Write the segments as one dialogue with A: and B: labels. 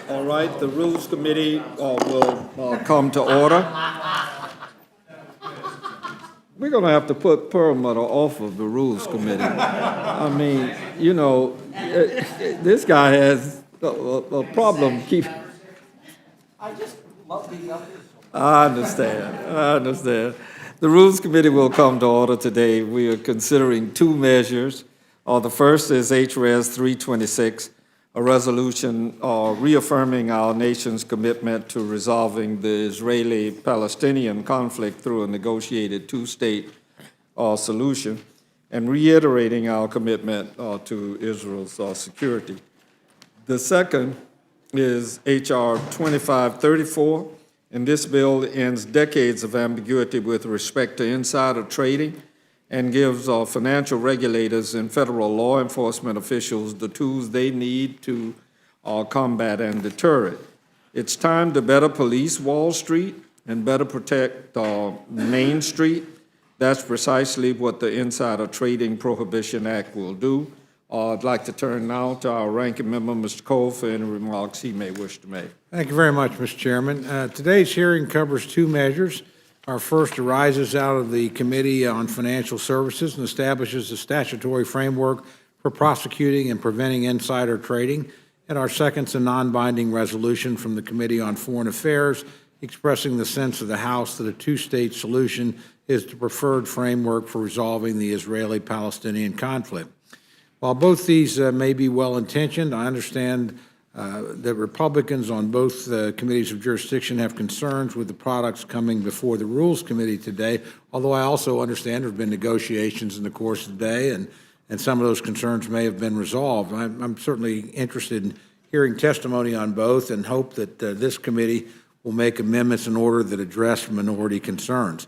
A: All right, the Rules Committee will come to order. We're going to have to put Perlmutter off of the Rules Committee. I mean, you know, this guy has a problem keeping. I just love being up here. I understand. The Rules Committee will come to order today. We are considering two measures. The first is HRS 326, a resolution reaffirming our nation's commitment to resolving the Israeli-Palestinian conflict through a negotiated two-state solution, and reiterating our commitment to Israel's security. The second is H.R. 2534, and this bill ends decades of ambiguity with respect to insider trading and gives financial regulators and federal law enforcement officials the tools they need to combat and deter it. It's time to better police Wall Street and better protect Main Street. That's precisely what the Insider Trading Prohibition Act will do. I'd like to turn now to our ranking member, Mr. Cole, for any remarks he may wish to make.
B: Thank you very much, Mr. Chairman. Today's hearing covers two measures. Our first arises out of the Committee on Financial Services and establishes a statutory framework for prosecuting and preventing insider trading. And our second is a non-binding resolution from the Committee on Foreign Affairs expressing the sense of the House that a two-state solution is the preferred framework for resolving the Israeli-Palestinian conflict. While both these may be well-intentioned, I understand that Republicans on both committees of jurisdiction have concerns with the products coming before the Rules Committee today, although I also understand there have been negotiations in the course of the day, and some of those concerns may have been resolved. I'm certainly interested in hearing testimony on both and hope that this committee will make amendments in order that address minority concerns.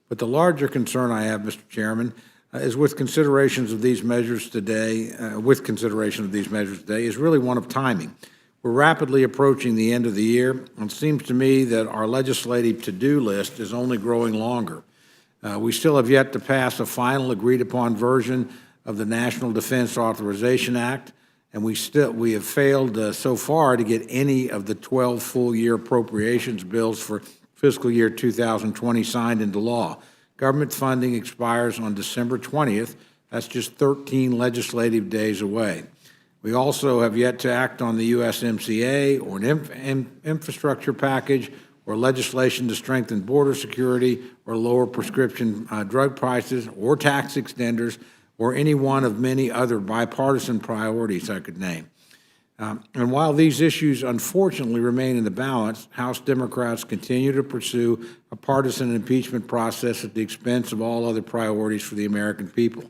B: But the larger concern I have, Mr. Chairman, is with considerations of these measures today, is really one of timing. We're rapidly approaching the end of the year, and it seems to me that our legislative to-do list is only growing longer. We still have yet to pass a final agreed-upon version of the National Defense Authorization Act, and we have failed so far to get any of the 12 full-year appropriations bills for fiscal year 2020 signed into law. Government funding expires on December 20th. That's just 13 legislative days away. We also have yet to act on the USMCA or an infrastructure package or legislation to strengthen border security or lower prescription drug prices or tax extenders or any one of many other bipartisan priorities I could name. And while these issues unfortunately remain in the balance, House Democrats continue to pursue a partisan impeachment process at the expense of all other priorities for the American people.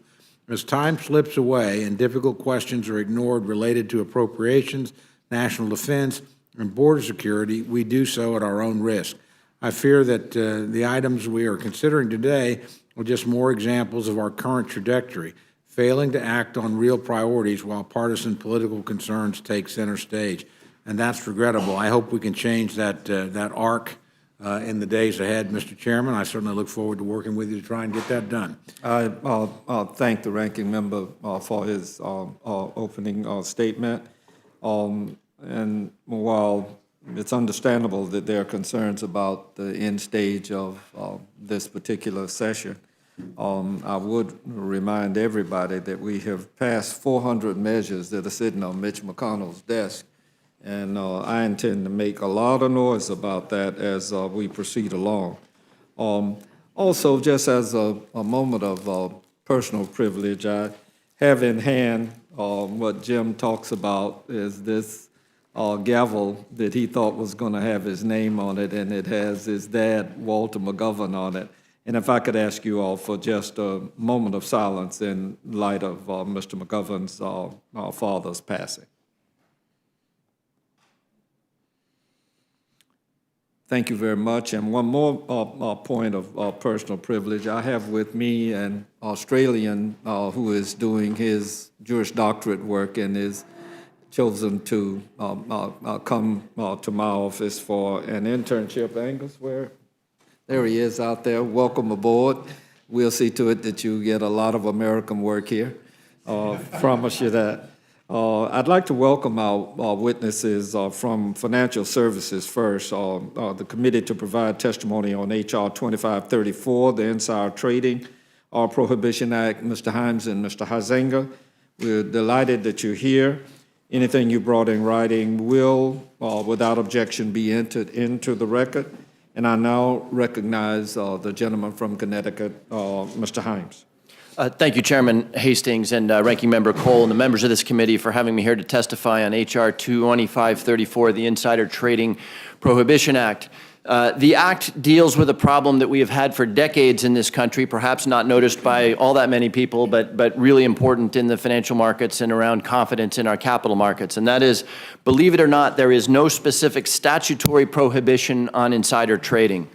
B: As time slips away and difficult questions are ignored related to appropriations, national defense, and border security, we do so at our own risk. I fear that the items we are considering today are just more examples of our current trajectory, failing to act on real priorities while partisan political concerns take center stage. And that's regrettable. I hope we can change that arc in the days ahead, Mr. Chairman. I certainly look forward to working with you to try and get that done.
A: I'll thank the ranking member for his opening statement. And while it's understandable that there are concerns about the end stage of this particular session, I would remind everybody that we have passed 400 measures that are sitting on Mitch McConnell's desk, and I intend to make a lot of noise about that as we proceed along. Also, just as a moment of personal privilege, I have in hand what Jim talks about is this gavel that he thought was going to have his name on it, and it has his dad, Walter McGovern, on it. And if I could ask you all for just a moment of silence in light of Mr. McGovern's father's passing. Thank you very much. And one more point of personal privilege. I have with me an Australian who is doing his Juris Doctorate work and is chosen to come to my office for an internship. Angus, where? There he is out there. Welcome aboard. We'll see to it that you get a lot of American work here. Promise you that. I'd like to welcome our witnesses from Financial Services first. The committee to provide testimony on H.R. 2534, the Insider Trading Prohibition Act, Mr. Himes and Mr. Huizenga. We're delighted that you're here. Anything you brought in writing will, without objection, be entered into the record. And I now recognize the gentleman from Connecticut, Mr. Himes.
C: Thank you, Chairman Hastings and Ranking Member Cole and the members of this committee for having me here to testify on H.R. 2534, the Insider Trading Prohibition Act. The act deals with a problem that we have had for decades in this country, perhaps not noticed by all that many people, but really important in the financial markets and around confidence in our capital markets. And that is, believe it or not, there is no specific statutory prohibition on insider trading.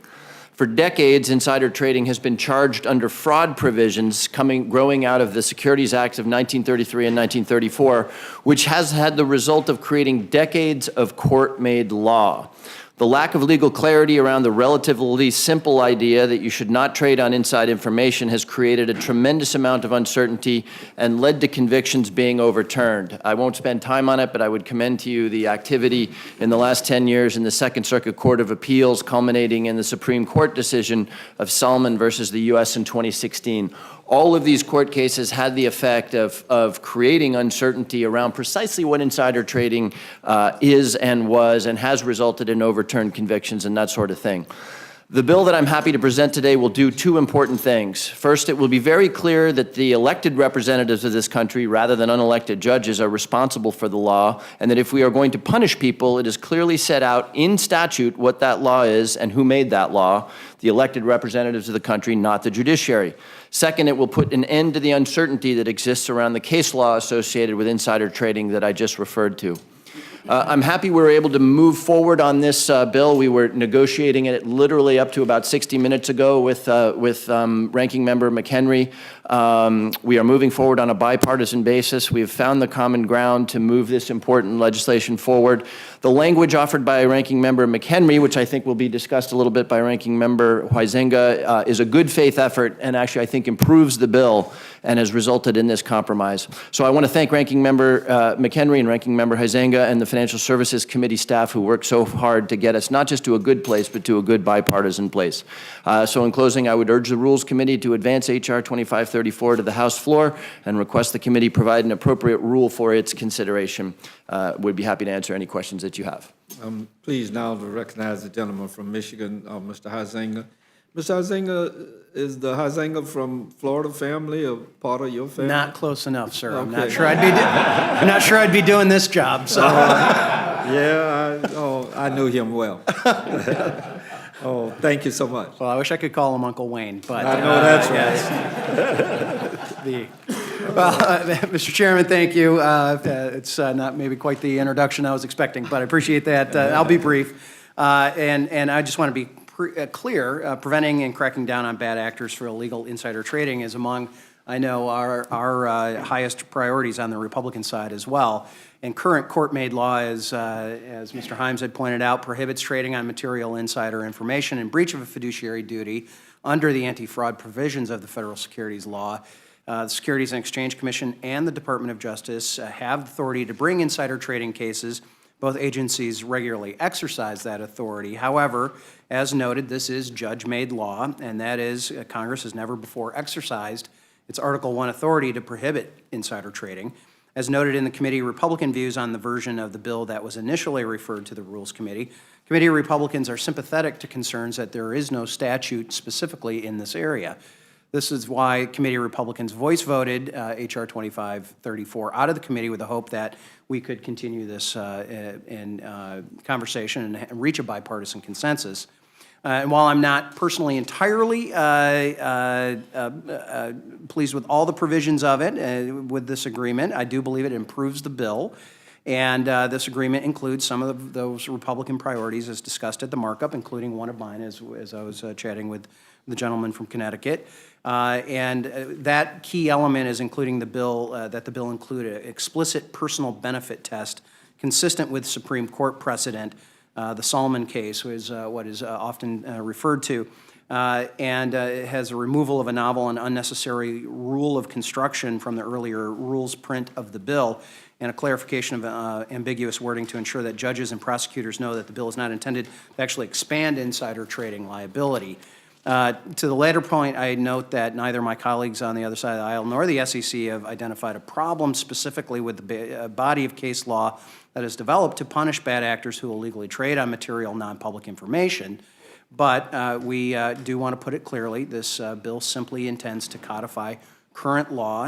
C: For decades, insider trading has been charged under fraud provisions growing out of the Securities Acts of 1933 and 1934, which has had the result of creating decades of court-made law. The lack of legal clarity around the relatively simple idea that you should not trade on inside information has created a tremendous amount of uncertainty and led to convictions being overturned. I won't spend time on it, but I would commend to you the activity in the last 10 years in the Second Circuit Court of Appeals, culminating in the Supreme Court decision of Salmon versus the U.S. in 2016. All of these court cases had the effect of creating uncertainty around precisely what insider trading is and was and has resulted in overturned convictions and that sort of thing. The bill that I'm happy to present today will do two important things. First, it will be very clear that the elected representatives of this country, rather than unelected judges, are responsible for the law, and that if we are going to punish people, it is clearly set out in statute what that law is and who made that law, the elected representatives of the country, not the judiciary. Second, it will put an end to the uncertainty that exists around the case law associated with insider trading that I just referred to. I'm happy we were able to move forward on this bill. We were negotiating it literally up to about 60 minutes ago with Ranking Member McHenry. We are moving forward on a bipartisan basis. We have found the common ground to move this important legislation forward. The language offered by Ranking Member McHenry, which I think will be discussed a little bit by Ranking Member Huizenga, is a good faith effort and actually I think improves the bill and has resulted in this compromise. So I want to thank Ranking Member McHenry and Ranking Member Huizenga and the Financial Services Committee staff who worked so hard to get us not just to a good place, but to a good bipartisan place. So in closing, I would urge the Rules Committee to advance H.R. 2534 to the House floor and request the committee provide an appropriate rule for its consideration. Would be happy to answer any questions that you have.
A: Please now to recognize the gentleman from Michigan, Mr. Huizenga. Mr. Huizenga, is the Huizenga from Florida family a part of your family?
D: Not close enough, sir. I'm
A: Okay.
D: not sure I'd be doing this job. So
A: I knew him well. Oh, thank you so much.
D: well, I wish I could call him Uncle Wayne, but
A: I know that's
D: right. Mr. Chairman, thank you. It's not maybe quite the introduction I was expecting, but I appreciate that. I'll be brief, and I just want to be clear. Preventing and cracking down on bad actors for illegal insider trading is among, I know, our highest priorities on the Republican side as well. And current court-made law, as Mr. Himes had pointed out, prohibits trading on material insider information in breach of a fiduciary duty under the anti-fraud provisions of the federal securities law. The Securities and Exchange Commission and the Department of Justice have authority to bring insider trading cases. Both agencies regularly exercise that authority. However, as noted, this is judge-made law, and that is Congress has never before exercised its Article I authority to prohibit insider trading. As noted in the committee Republican views on the version of the bill that was initially referred to the Rules Committee, committee Republicans are sympathetic to concerns that there is no statute specifically in this area. This is why committee Republicans voice voted H.R. 2534 out of the committee with the hope that we could continue this conversation and reach a bipartisan consensus. And while I'm not personally entirely pleased with all the provisions of it, with this agreement, I do believe it improves the bill. And this agreement includes some of those Republican priorities as discussed at the markup, including one of mine as I was chatting with the gentleman from Connecticut. And that key element is including the bill, that the bill include an explicit personal benefit test consistent with Supreme Court precedent. The Salmon case was what is often referred to. and it has a removal of a novel and unnecessary rule of construction from the earlier rules print of the bill, and a clarification of ambiguous wording to ensure that judges and prosecutors know that the bill is not intended to actually expand insider trading liability. To the latter point, I note that neither my colleagues on the other side of the aisle nor the SEC have identified a problem specifically with the body of case law that is developed to punish bad actors who illegally trade on material non-public information. But we do want to put it clearly, this bill simply intends to codify current law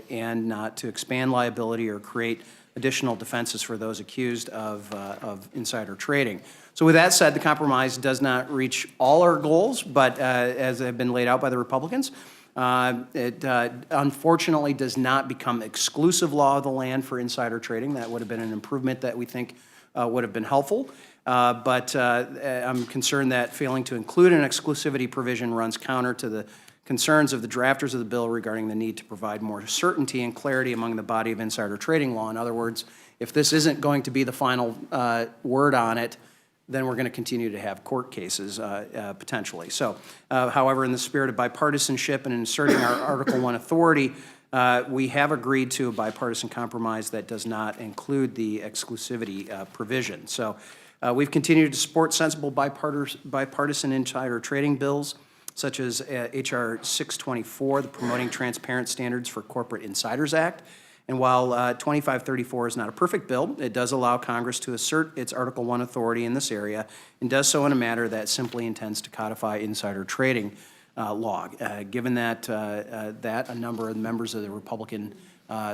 D: and not to expand liability or create additional defenses for those accused of insider trading. So with that said, the compromise does not reach all our goals, but as have been laid out by the Republicans, it unfortunately does not become exclusive law of the land for insider trading. That would have been an improvement that we think would have been helpful. But I'm concerned that failing to include an exclusivity provision runs counter to the concerns of the drafters of the bill regarding the need to provide more certainty and clarity among the body of insider trading law. In other words, if this isn't going to be the final word on it, then we're going to continue to have court cases potentially. So, however, in the spirit of bipartisanship and inserting our Article I authority, we have agreed to a bipartisan compromise that does not include the exclusivity provision. So we've continued to support sensible bipartisan insider trading bills, such as H.R. 624, the Promoting Transparent Standards for Corporate Insiders Act. And while 2534 is not a perfect bill, it does allow Congress to assert its Article I authority in this area and does so in a manner that simply intends to codify insider trading law. Given that, a number of members of the Republican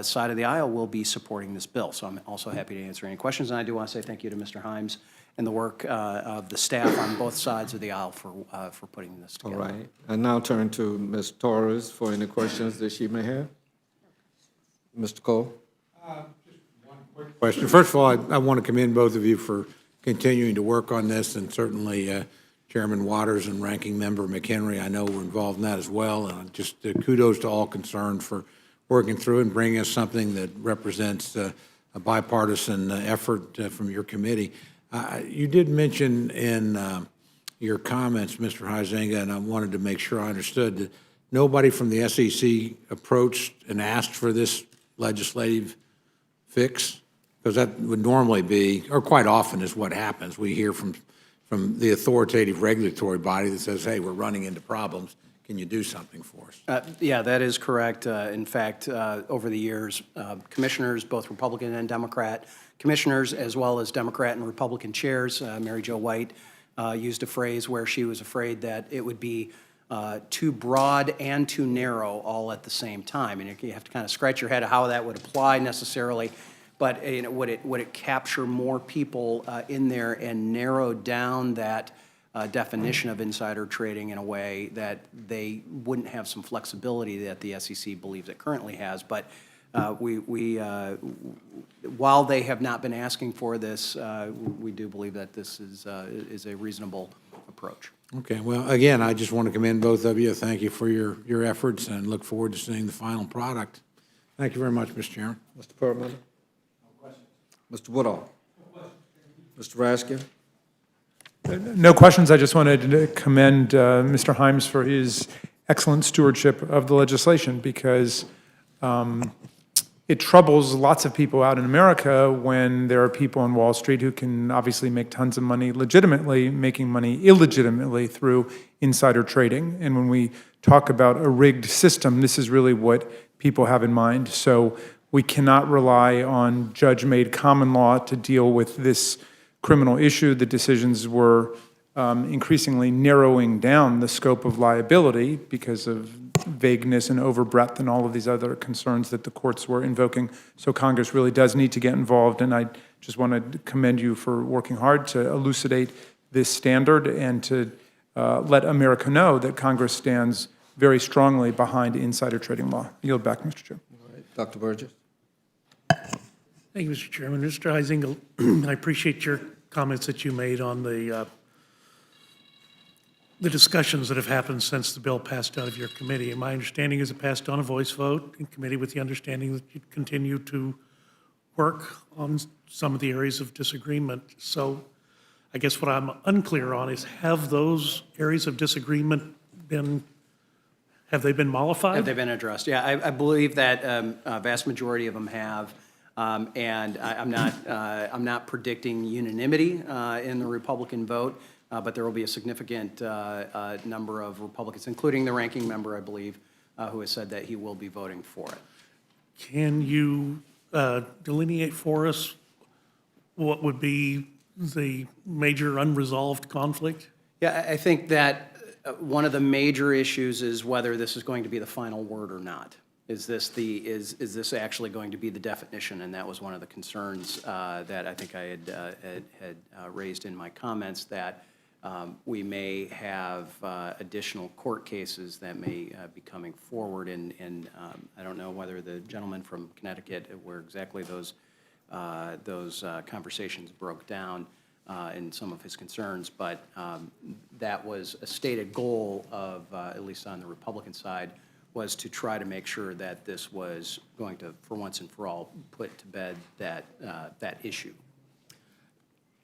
D: side of the aisle will be supporting this bill. So I'm also happy to answer any questions. And I do want to say thank you to Mr. Himes and the work of the staff on both sides of the aisle for putting this
A: All
D: together.
A: right. I now turn to Ms. Torres for any questions that she may have. Mr. Cole?
B: Question. First of all, I want to commend both of you for continuing to work on this, and certainly Chairman Waters and Ranking Member McHenry, I know were involved in that as well. And just kudos to all concerned for working through and bringing us something that represents a bipartisan effort from your committee. You did mention in your comments, Mr. Huizenga, and I wanted to make sure I understood that nobody from the SEC approached and asked for this legislative fix? Because that would normally be, or quite often is what happens. We hear from the authoritative regulatory body that says, hey, we're running into problems. Can you do something for us?
D: Yeah, that is correct. In fact, over the years, commissioners, both Republican and Democrat commissioners, as well as Democrat and Republican chairs, Mary Jo White used a phrase where she was afraid that it would be too broad and too narrow all at the same time. And you have to kind of scratch your head how that would apply necessarily. But would it capture more people in there and narrow down that definition of insider trading in a way that they wouldn't have some flexibility that the SEC believes it currently has? But while they have not been asking for this, we do believe that this is a reasonable approach.
B: Okay, well, again, I just want to commend both of you. Thank you for your efforts and look forward to seeing the final product. Thank you very much, Mr. Chairman.
A: Mr. Perlmutter? No questions. Mr. Woodall? No questions. Mr. Raskin?
E: No questions. I just wanted to commend Mr. Himes for his excellent stewardship of the legislation, because it troubles lots of people out in America when there are people on Wall Street who can obviously make tons of money legitimately, making money illegitimately through insider trading. And when we talk about a rigged system, this is really what people have in mind. So we cannot rely on judge-made common law to deal with this criminal issue. The decisions were increasingly narrowing down the scope of liability because of vagueness and overbreadth and all of these other concerns that the courts were invoking. So Congress really does need to get involved, and I just want to commend you for working hard to elucidate this standard and to let America know that Congress stands very strongly behind insider trading law. I yield back, Mr. Chair.
A: All right. Dr. Burgess?
F: Thank you, Mr. Chairman. Mr. Huizenga, I appreciate your comments that you made on the discussions that have happened since the bill passed out of your committee. And my understanding is it passed on a voice vote in committee with the understanding that you'd continue to work on some of the areas of disagreement. So I guess what I'm unclear on is, have those areas of disagreement have they been mollified?
D: Have they been addressed? Yeah, I believe that a vast majority of them have. And I'm not predicting unanimity in the Republican vote, but there will be a significant number of Republicans, including the ranking member, I believe, who has said that he will be voting for it.
F: Can you delineate for us what would be the major unresolved conflict?
D: Yeah, I think that one of the major issues is whether this is going to be the final word or not. Is this actually going to be the definition? And that was one of the concerns that I think I had raised in my comments, that we may have additional court cases that may be coming forward. And I don't know whether the gentleman from Connecticut, where exactly those conversations broke down in some of his concerns, but that was a stated goal of, at least on the Republican side, was to try to make sure that this was going to, for once and for all, put to bed that issue.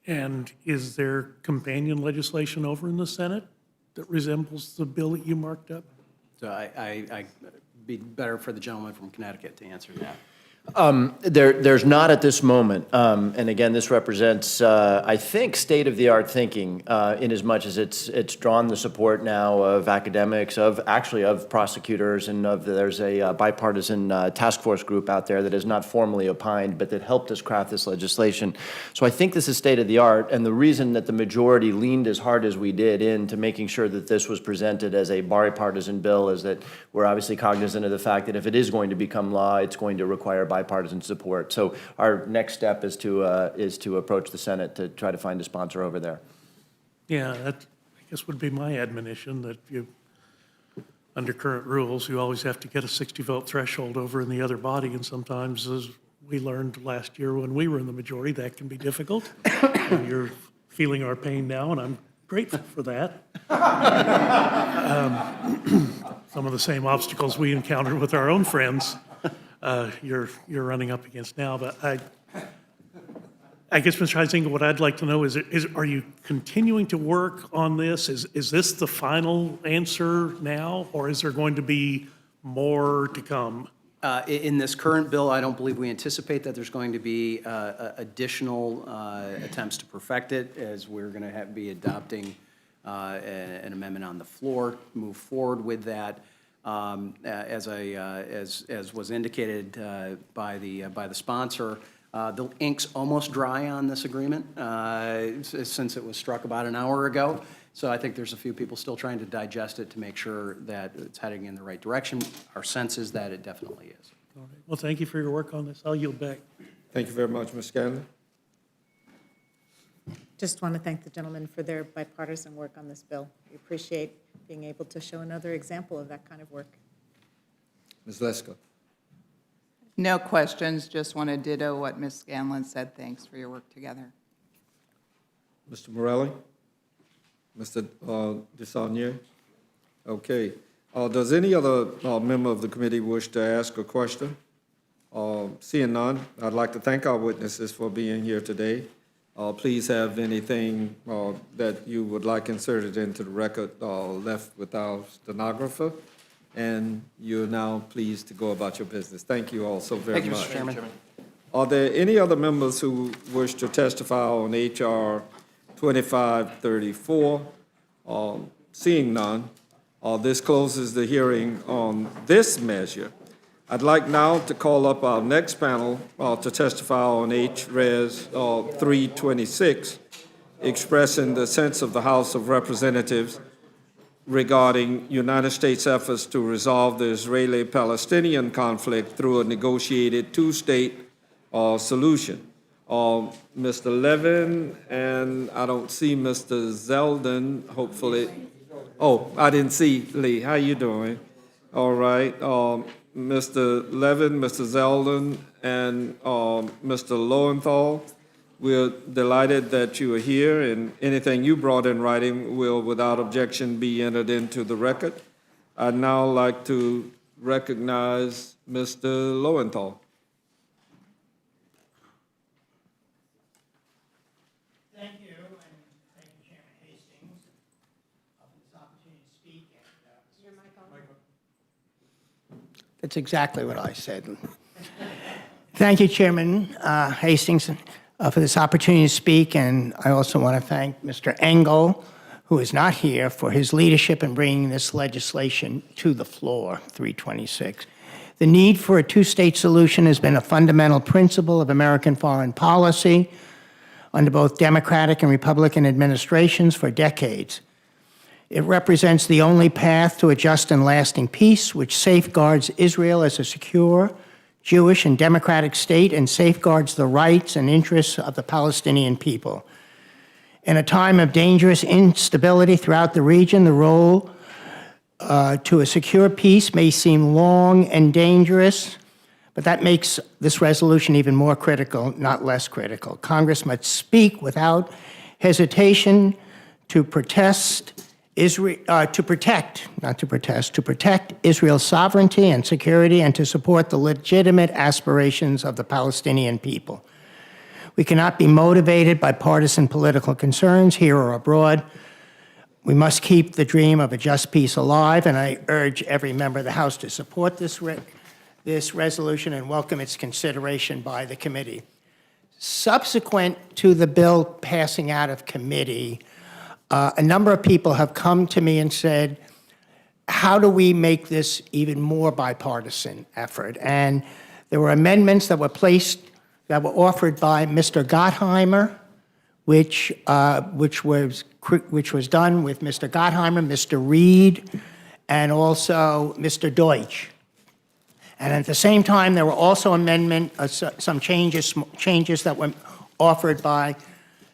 F: And is there companion legislation over in the Senate that resembles the bill that you marked up?
D: So I'd be better for the gentleman from Connecticut to answer that.
C: There's not at this moment, and again, this represents, I think, state-of-the-art thinking, in as much as it's drawn the support now of academics, of prosecutors, and there's a bipartisan task force group out there that is not formally opined, but that helped us craft this legislation. So I think this is state-of-the-art, and the reason that the majority leaned as hard as we did into making sure that this was presented as a bipartisan bill is that we're obviously cognizant of the fact that if it is going to become law, it's going to require bipartisan support. So our next step is to approach the Senate to try to find a sponsor over there.
F: Yeah, that, I guess, would be my admonition, that under current rules, you always have to get a 60-vote threshold over in the other body, and sometimes, as we learned last year when we were in the majority, that can be difficult. And you're feeling our pain now, and I'm grateful for that. Some of the same obstacles we encounter with our own friends, you're running up against now. But I guess, Mr. Heisinger, what I'd like to know is are you continuing to work on this? Is this the final answer now, or is there going to be more to come?
D: In this current bill, I don't believe we anticipate that there's going to be additional attempts to perfect it, as we're going to be adopting an amendment on the floor, move forward with that. As was indicated by the sponsor, the ink's almost dry on this agreement since it was struck about an hour ago. So I think there's a few people still trying to digest it to make sure that it's heading in the right direction. Our sense is that it definitely is.
F: All right. Well, thank you for your work on this. I'll yield back.
A: Thank you very much, Ms. Scanlon.
G: Just want to thank the gentlemen for their bipartisan work on this bill. We appreciate being able to show another example of that kind of work.
A: Ms. Lesko.
H: No questions, just want to ditto what Ms. Scanlon said. Thanks for your work together.
A: Mr. Morelli? Mr. Desaulnier? Okay. Does any other member of the committee wish to ask a question? Seeing none, I'd like to thank our witnesses for being here today. Please have anything that you would like inserted into the record left with our stenographer. And you're now pleased to go about your business. Thank you all so very much.
D: Thank you, Mr. Chairman.
A: Are there any other members who wish to testify on H.R. 2534? Seeing none, this closes the hearing on this measure. I'd like now to call up our next panel to testify on H.Res. 326, expressing the sense of the House of Representatives regarding United States efforts to resolve the Israeli-Palestinian conflict through a negotiated two-state solution. Mr. Levin, and I don't see Mr. Zeldin, hopefully. Oh, I didn't see Lee. How you doing? All right. Mr. Levin, Mr. Zeldin, and Mr. Lowenthal, we're delighted that you are here, and anything you brought in writing will, without objection, be entered into the record. I'd now like to recognize Mr. Lowenthal.
I: Thank you, and That's exactly what I said. Thank you, Chairman Hastings, for this opportunity to speak, and I also want to thank Mr. Engel, who is not here, for his leadership in bringing this legislation to the floor, 326. The need for a two-state solution has been a fundamental principle of American foreign policy under both Democratic and Republican administrations for decades. It represents the only path to a just and lasting peace, which safeguards Israel as a secure, Jewish and democratic state and safeguards the rights and interests of the Palestinian people. In a time of dangerous instability throughout the region, the road to a secure peace may seem long and dangerous, but that makes this resolution even more critical, not less critical. Congress must speak without hesitation to protect Israel's sovereignty and security and to support the legitimate aspirations of the Palestinian people. We cannot be motivated by partisan political concerns here or abroad. We must keep the dream of a just peace alive, and I urge every member of the House to support this resolution and welcome its consideration by the committee. Subsequent to the bill passing out of committee, a number of people have come to me and said, how do we make this even more bipartisan effort? And there were amendments that were offered by Mr. Gottheimer, which was done with Mr. Gottheimer, Mr. Reed, and also Mr. Deutsch. And at the same time, there were also some changes that were offered by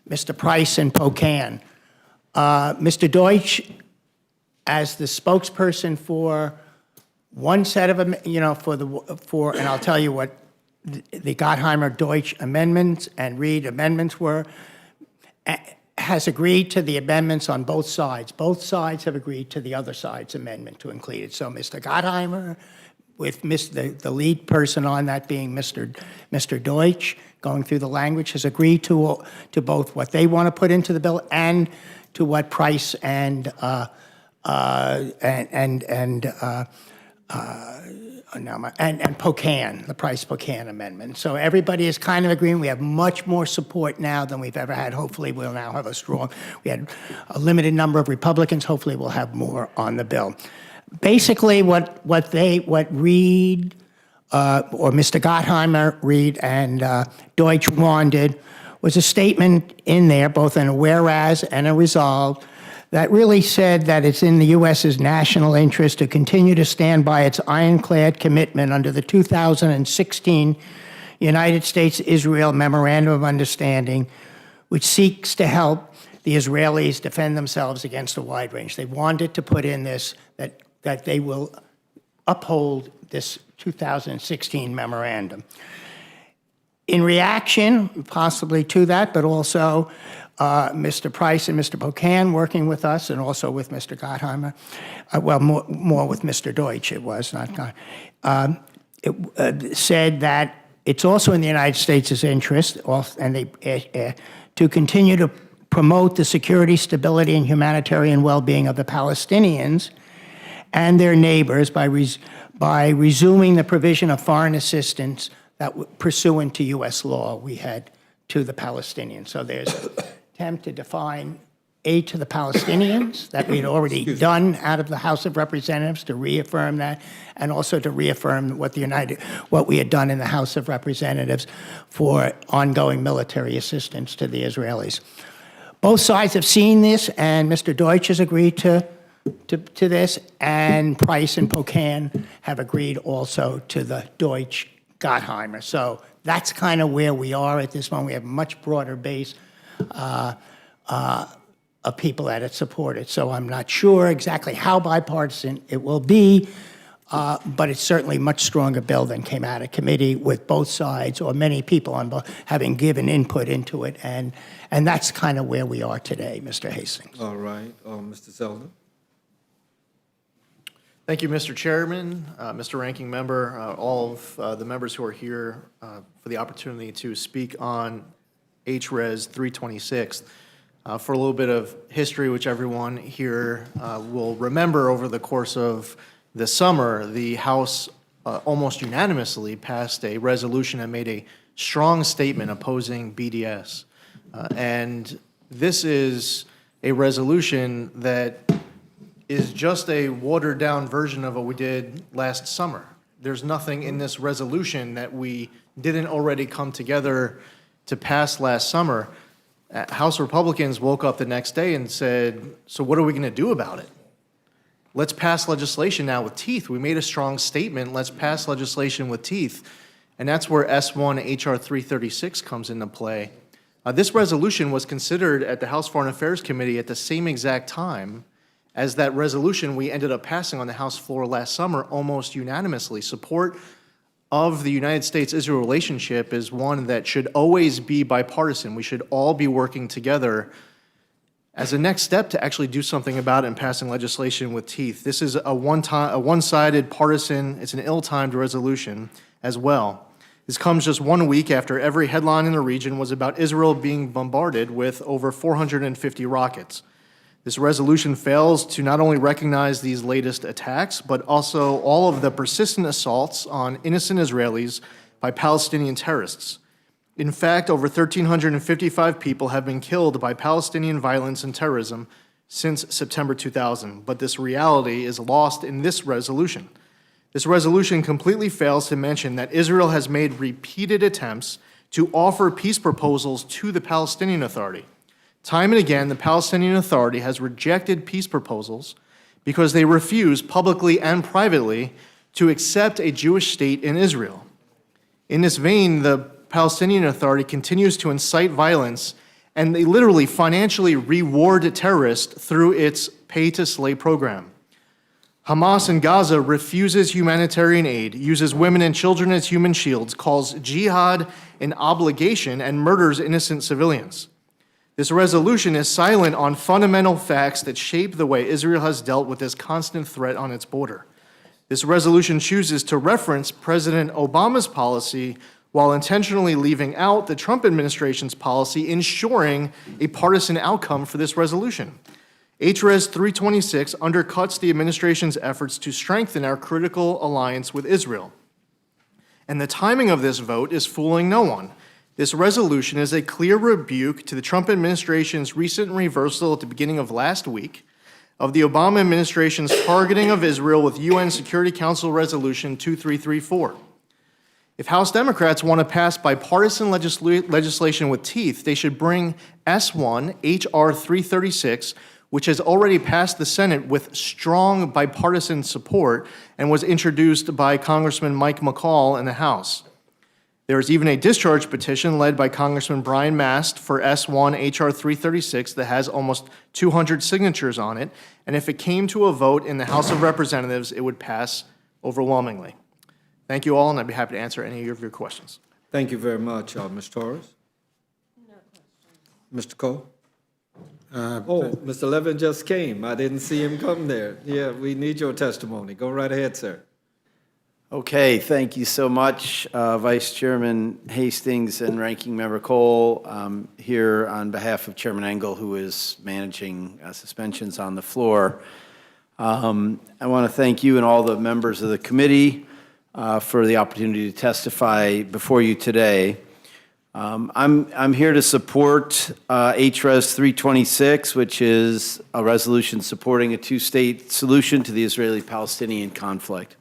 I: Mr. Price and Pocan. Mr. Deutsch, as the spokesperson for one set of, and I'll tell you what the Gottheimer-Deutsch amendments and Reed amendments were, has agreed to the amendments on both sides. Both sides have agreed to the other side's amendment to include it. So Mr. Gottheimer, with the lead person on that being Mr. Deutsch, going through the language, has agreed to both what they want to put into the bill and to what Price and Pocan, the Price-Pocan amendment. So everybody is kind of agreeing. We have much more support now than we've ever had. Hopefully, we'll now have we had a limited number of Republicans. Hopefully, we'll have more on the bill. Basically, what Reed, or Mr. Gottheimer, Reed, and Deutsch wanted was a statement in there, both in a whereas and a resolve, that really said that it's in the U.S.'s national interest to continue to stand by its ironclad commitment under the 2016 United States-Israel Memorandum of Understanding, which seeks to help the Israelis defend themselves against a wide range. They wanted to put in this, that they will uphold this 2016 memorandum. In reaction, possibly to that, but also Mr. Price and Mr. Pocan working with us, and also with Mr. Gottheimer, more with Mr. Deutsch, it was, not Gottheimer, it said that it's also in the United States' interest, and to continue to promote the security, stability, and humanitarian well-being of the Palestinians and their neighbors by resuming the provision of foreign assistance that pursuant to U.S. law we had to the Palestinians. So there's an attempt to define aid to the Palestinians that we'd already done out of the House of Representatives, to reaffirm that, and also to reaffirm what we had done in the House of Representatives for ongoing military assistance to the Israelis. Both sides have seen this, and Mr. Deutsch has agreed to this, and Price and Pocan have agreed also to the Deutsch-Gottheimer. So that's kind of where we are at this moment. We have a much broader base of people that support it. So I'm not sure exactly how bipartisan it will be, but it's certainly a much stronger bill than came out of committee, with both sides, or many people on both, having given input into it. And that's kind of where we are today, Mr. Hastings.
A: All right, Mr. Zeldin.
J: Thank you, Mr. Chairman, Mr. Ranking Member, all of the members who are here for the opportunity to speak on HRES 326. For a little bit of history, which everyone here will remember, over the course of the summer, the House almost unanimously passed a resolution that made a strong statement opposing BDS. And this is a resolution that is just a watered-down version of what we did last summer. There's nothing in this resolution that we didn't already come together to pass last summer. House Republicans woke up the next day and said, so what are we going to do about it? Let's pass legislation now with teeth. We made a strong statement. Let's pass legislation with teeth. And that's where S1 HR 336 comes into play. This resolution was considered at the House Foreign Affairs Committee at the same exact time as that resolution we ended up passing on the House floor last summer almost unanimously. Support of the United States-Israel relationship is one that should always be bipartisan. We should all be working together as a next step to actually do something about it and passing legislation with teeth. This is a one-sided partisan, it's an ill-timed resolution as well. This comes just 1 week after every headline in the region was about Israel being bombarded with over 450 rockets. This resolution fails to not only recognize these latest attacks, but also all of the persistent assaults on innocent Israelis by Palestinian terrorists. In fact, over 1,355 people have been killed by Palestinian violence and terrorism since September 2000, but this reality is lost in this resolution. This resolution completely fails to mention that Israel has made repeated attempts to offer peace proposals to the Palestinian Authority. Time and again, the Palestinian Authority has rejected peace proposals because they refuse publicly and privately to accept a Jewish state in Israel. In this vein, the Palestinian Authority continues to incite violence, and they literally financially reward terrorists through its pay-to-slay program. Hamas in Gaza refuses humanitarian aid, uses women and children as human shields, calls jihad an obligation, and murders innocent civilians. This resolution is silent on fundamental facts that shape the way Israel has dealt with this constant threat on its border. This resolution chooses to reference President Obama's policy while intentionally leaving out the Trump administration's policy, ensuring a partisan outcome for this resolution. HRES 326 undercuts the administration's efforts to strengthen our critical alliance with Israel. And the timing of this vote is fooling no one. This resolution is a clear rebuke to the Trump administration's recent reversal at the beginning of last week of the Obama administration's targeting of Israel with UN Security Council Resolution 2334. If House Democrats want to pass bipartisan legislation with teeth, they should bring S1 HR 336, which has already passed the Senate with strong bipartisan support and was introduced by Congressman Mike McCall in the House. There is even a discharge petition led by Congressman Brian Mast for S1 HR 336 that has almost 200 signatures on it, and if it came to a vote in the House of Representatives, it would pass overwhelmingly. Thank you all, and I'd be happy to answer any of your questions.
A: Thank you very much, Ms. Torres. No questions. Mr. Cole? Mr. Levin just came. I didn't see him come there. Yeah, we need your testimony. Go right ahead, sir.
K: Okay, thank you so much, Vice Chairman Hastings and Ranking Member Cole. I'm here on behalf of Chairman Engel, who is managing suspensions on the floor. I want to thank you and all the members of the committee for the opportunity to testify before you today. I'm here to support HRES 326, which is a resolution supporting a two-state solution to the Israeli-Palestinian conflict.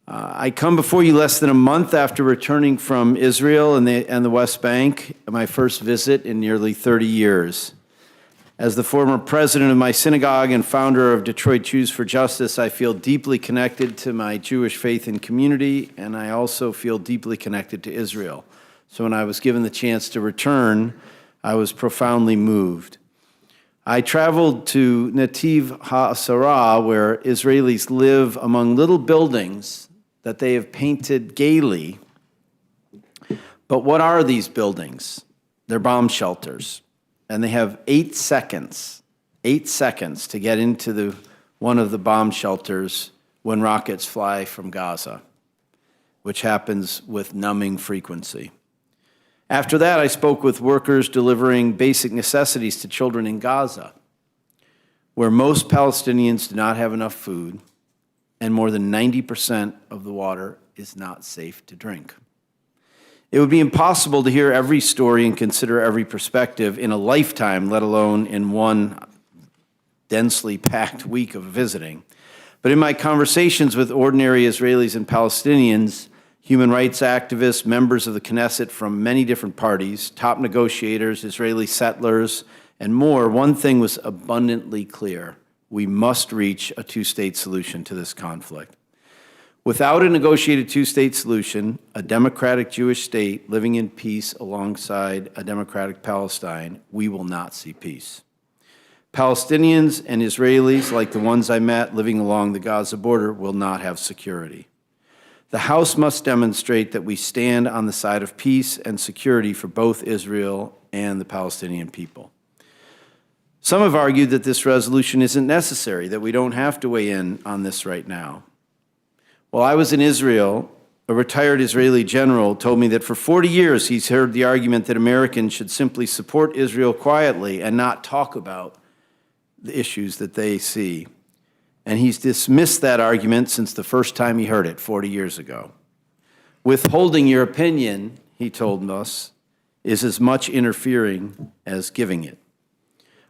K: I come before you less than a month after returning from Israel and the West Bank, my first visit in nearly 30 years. As the former president of my synagogue and founder of Detroit Jews for Justice, I feel deeply connected to my Jewish faith and community, and I also feel deeply connected to Israel. So when I was given the chance to return, I was profoundly moved. I traveled to Netiv HaSarah, where Israelis live among little buildings that they have painted gaily. But what are these buildings? They're bomb shelters. And they have 8 seconds to get into one of the bomb shelters when rockets fly from Gaza, which happens with numbing frequency. After that, I spoke with workers delivering basic necessities to children in Gaza, where most Palestinians do not have enough food and more than 90% of the water is not safe to drink. It would be impossible to hear every story and consider every perspective in a lifetime, let alone in one densely packed week of visiting. But in my conversations with ordinary Israelis and Palestinians, human rights activists, members of the Knesset from many different parties, top negotiators, Israeli settlers, and more, one thing was abundantly clear. We must reach a two-state solution to this conflict. Without a negotiated two-state solution, a democratic Jewish state living in peace alongside a democratic Palestine, we will not see peace. Palestinians and Israelis, like the ones I met living along the Gaza border, will not have security. The House must demonstrate that we stand on the side of peace and security for both Israel and the Palestinian people. Some have argued that this resolution isn't necessary, that we don't have to weigh in on this right now. While I was in Israel, a retired Israeli general told me that for 40 years he's heard the argument that Americans should simply support Israel quietly and not talk about the issues that they see. And he's dismissed that argument since the first time he heard it 40 years ago. Withholding your opinion, he told us, is as much interfering as giving it.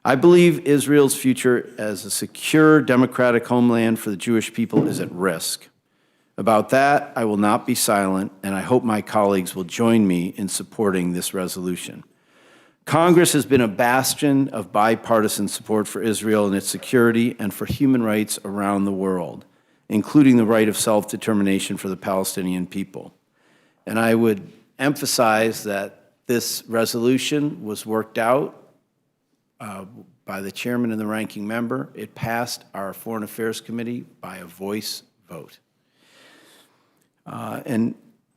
K: I believe Israel's future as a secure democratic homeland for the Jewish people is at risk. About that, I will not be silent, and I hope my colleagues will join me in supporting this resolution. Congress has been a bastion of bipartisan support for Israel and its security and for human rights around the world, including the right of self-determination for the Palestinian people. And I would emphasize that this resolution was worked out by the chairman and the ranking member. It passed our Foreign Affairs Committee by a voice vote. And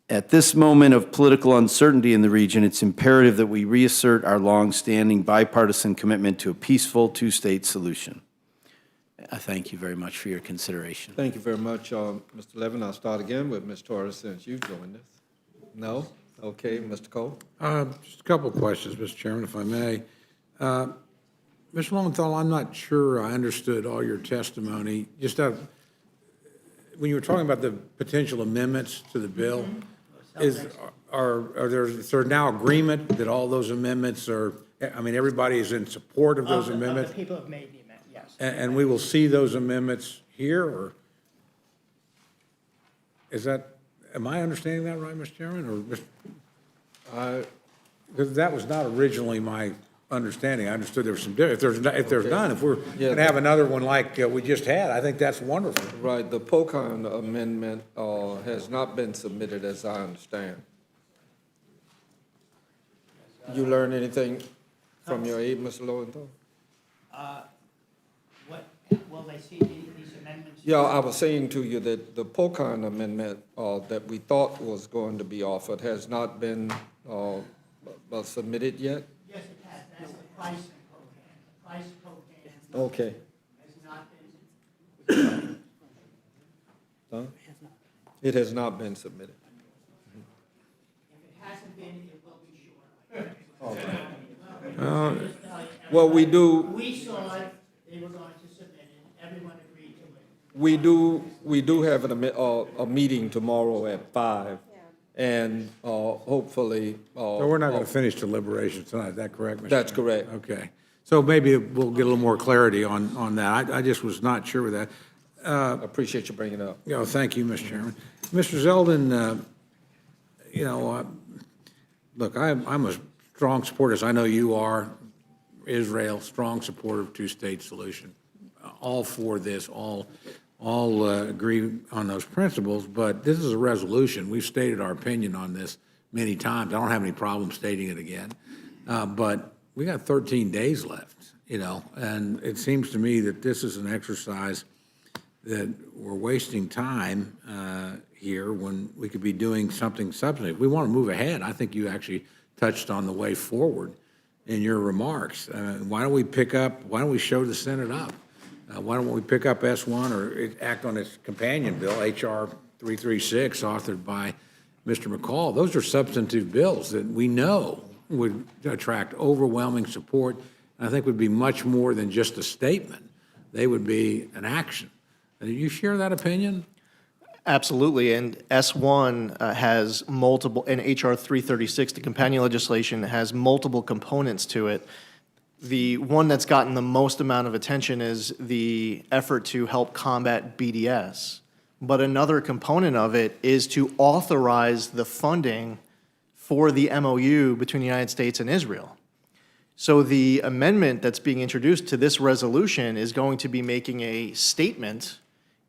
K: at this moment of political uncertainty in the region, it's imperative that we reassert our long-standing bipartisan commitment to a peaceful two-state solution. I thank you very much for your consideration.
A: Thank you very much, Mr. Levin. I'll start again with Ms. Torres since you joined us. No? Okay, Mr. Cole?
B: Just a couple of questions, Mr. Chairman, if I may. Mr. Lowenthal, I'm not sure I understood all your testimony. Just when you were talking about the potential amendments to the bill, is there now agreement that all those amendments are, I mean, everybody is in support of those amendments?
I: The people have made the amendment, yes.
B: And we will see those amendments here, or is that, am I understanding that right, Mr. Chairman, or? Because that was not originally my understanding. I understood there was some, if there's none, if we're going to have another one like we just had, I think that's wonderful.
A: Right, the Pocahn amendment has not been submitted, as I understand. You learn anything from your aide, Mr. Lowenthal?
I: Will they see these amendments?
A: Yeah, I was saying to you that the Pocahn amendment that we thought was going to be offered has not been submitted yet?
I: Yes, it has. That's the price in Copan. The price of Copan
A: Okay.
I: has not been.
A: Huh? It has not been submitted.
I: If it hasn't been, it will be short.
A: Well, we do.
I: We saw it, they were going to submit it, everyone agreed to it.
A: We do have a meeting tomorrow at 5, and hopefully.
B: So we're not going to finish deliberation tonight, is that correct, Mr.
A: That's
B: Chairman?
A: correct.
B: Okay. So maybe we'll get a little more clarity on that. I just was not sure with that.
A: I appreciate you bringing it up.
B: You know, thank you, Mr. Chairman. Mr. Zeldin, you know, look, I'm a strong supporter, as I know you are, Israel, strong supporter of two-state solution. All for this, all agree on those principles, but this is a resolution. We've stated our opinion on this many times. I don't have any problem stating it again. But we got 13 days left, you know, and it seems to me that this is an exercise that we're wasting time here when we could be doing something substantive. We want to move ahead. I think you actually touched on the way forward in your remarks. Why don't we show the Senate up? Why don't we pick up S1 or act on its companion bill, HR 336, authored by Mr. McCall? Those are substantive bills that we know would attract overwhelming support, and I think would be much more than just a statement. They would be an action. Do you share that opinion?
J: Absolutely, and S1 has multiple, and HR 336, the companion legislation, has multiple components to it. The one that's gotten the most amount of attention is the effort to help combat BDS. But another component of it is to authorize the funding for the MOU between the United States and Israel. So the amendment that's being introduced to this resolution is going to be making a statement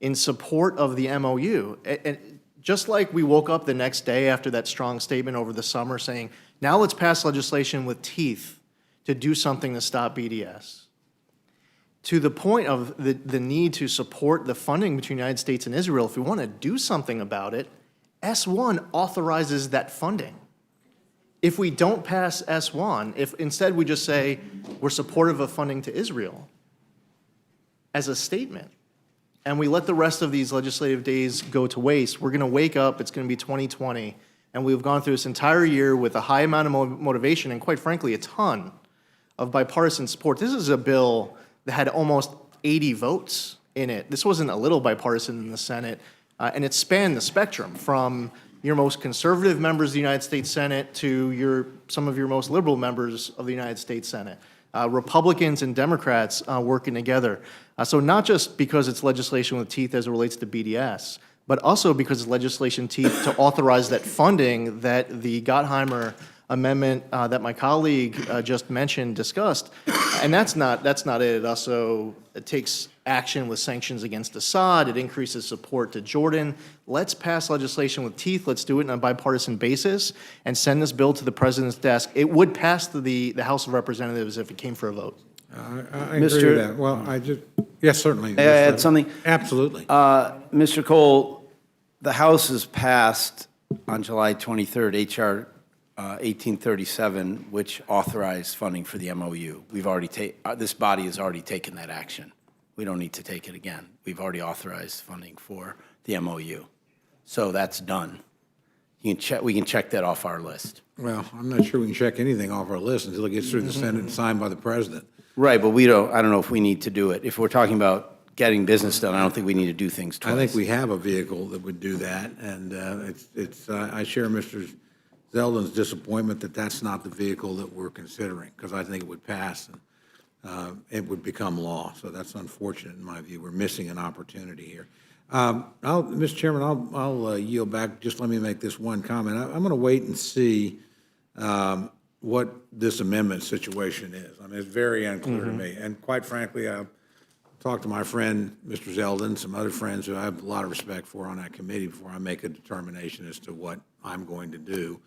J: in support of the MOU. And just like we woke up the next day after that strong statement over the summer saying, now let's pass legislation with teeth to do something to stop BDS, to the point of the need to support the funding between the United States and Israel, if we want to do something about it, S1 authorizes that funding. If we don't pass S1, if instead we just say we're supportive of funding to Israel as a statement, and we let the rest of these legislative days go to waste, we're going to wake up, it's going to be 2020, and we've gone through this entire year with a high amount of motivation and, quite frankly, a ton of bipartisan support. This is a bill that had almost 80 votes in it. This wasn't a little bipartisan in the Senate, and it spanned the spectrum from your most conservative members of the United States Senate to some of your most liberal members of the United States Senate. Republicans and Democrats working together. So not just because it's legislation with teeth as it relates to BDS, but also because it's legislation teeth to authorize that funding that the Gottheimer amendment that my colleague just mentioned discussed. And that's not it. It also takes action with sanctions against Assad. It increases support to Jordan. Let's pass legislation with teeth. Let's do it on a bipartisan basis and send this bill to the president's desk. It would pass the House of Representatives if it came for a vote.
B: I agree with that. Well, yes, certainly.
K: May I add something?
B: Absolutely.
K: Mr. Cole, the House has passed on July 23rd, H.R. 1837, which authorized funding for the MOU. This body has already taken that action. We don't need to take it again. We've already authorized funding for the MOU. So that's done. We can check that off our list.
B: Well, I'm not sure we can check anything off our list until it gets through the Senate and signed by the president.
K: Right, but I don't know if we need to do it. If we're talking about getting business done, I don't think we need to do things twice.
B: I think we have a vehicle that would do that, and I share Mr. Zeldin's disappointment that that's not the vehicle that we're considering, because I think it would pass and it would become law. So that's unfortunate in my view. We're missing an opportunity here. Mr. Chairman, I'll yield back. Just let me make this one comment. I'm going to wait and see what this amendment situation is. I mean, it's very unclear to me. And quite frankly, I talked to my friend, Mr. Zeldin, some other friends who I have a lot of respect for on that committee before I make a determination as to what I'm going to do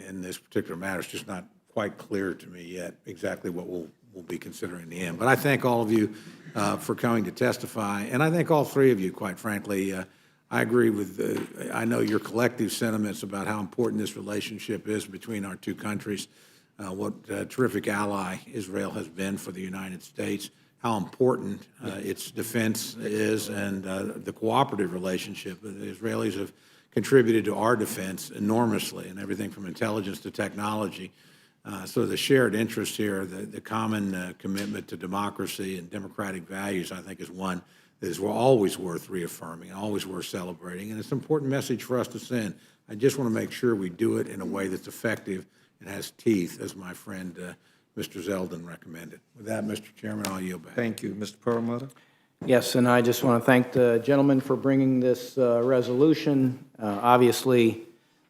B: in this particular matter. It's just not quite clear to me yet exactly what we'll be considering in the end. But I thank all of you for coming to testify, and I thank all three of you, quite frankly. I agree with, I know your collective sentiments about how important this relationship is between our two countries, what a terrific ally Israel has been for the United States, how important its defense is, and the cooperative relationship. The Israelis have contributed to our defense enormously, and everything from intelligence to technology. So the shared interest here, the common commitment to democracy and democratic values, I think, is one that is always worth reaffirming, always worth celebrating, and it's an important message for us to send. I just want to make sure we do it in a way that's effective and has teeth, as my friend Mr. Zeldin recommended. With that, Mr. Chairman, I'll yield back.
A: Thank you. Mr. Perlmutter?
K: Yes, and I just want to thank the gentleman for bringing this resolution. Obviously,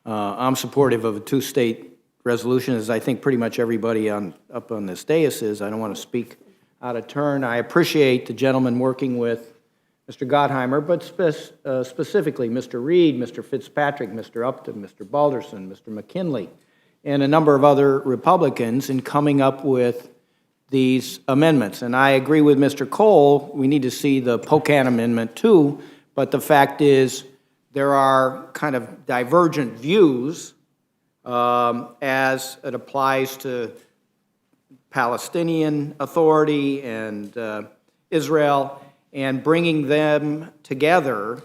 K: I'm supportive of a two-state resolution, as I think pretty much everybody up on this dais is. I don't want to speak out of turn. I appreciate the gentleman working with Mr. Gottheimer, but specifically Mr. Reed, Mr. Fitzpatrick, Mr. Upton, Mr. Balderson, Mr. McKinley, and a number of other Republicans in coming up with these amendments. And I agree with Mr. Cole, we need to see the Pocan Amendment too, but the fact is there are kind of divergent views as it applies to Palestinian Authority and Israel, and bringing them together